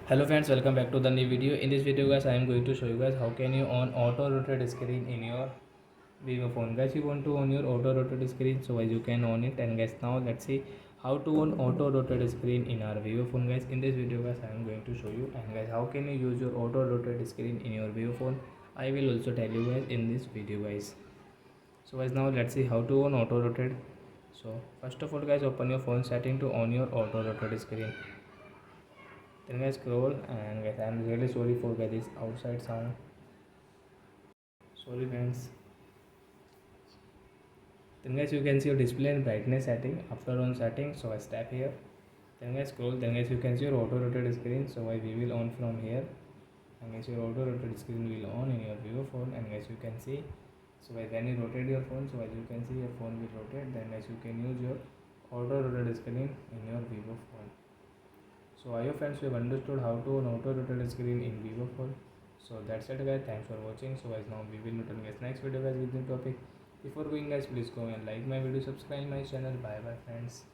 Hello friends, welcome back to the new video. In this video guys, I am going to show you guys how can you on auto rotate screen in your vivo phone. Guys, you want to on your auto rotate screen, so as you can on it. And guys, now let's see how to on auto rotate screen in our vivo phone. Guys, in this video guys, I am going to show you. And guys, how can you use your auto rotate screen in your vivo phone, I will also tell you guys in this video guys. So guys, now let's see how to on auto rotate. So first of all guys, open your phone setting to on your auto rotate screen. Then guys, scroll. And guys, I'm really sorry for guys this outside sound, sorry friends. Then guys, you can see your display and brightness setting. After on setting, so I tap here. Then guys, scroll. Then guys, you can see your auto rotate screen, so I we will on from here. And guys, your auto rotate screen will on in your vivo phone. And guys, you can see, so guys, when you rotate your phone, so as you can see your phone will rotate. Then guys, you can use your auto rotate screen in your vivo phone. So I hope friends you have understood how to on auto rotate screen in vivo phone. So that's it guys, thanks for watching. So guys, now we will meet on guys next video guys with new topic. Before going guys, please go and like my video, subscribe my channel. Bye bye friends.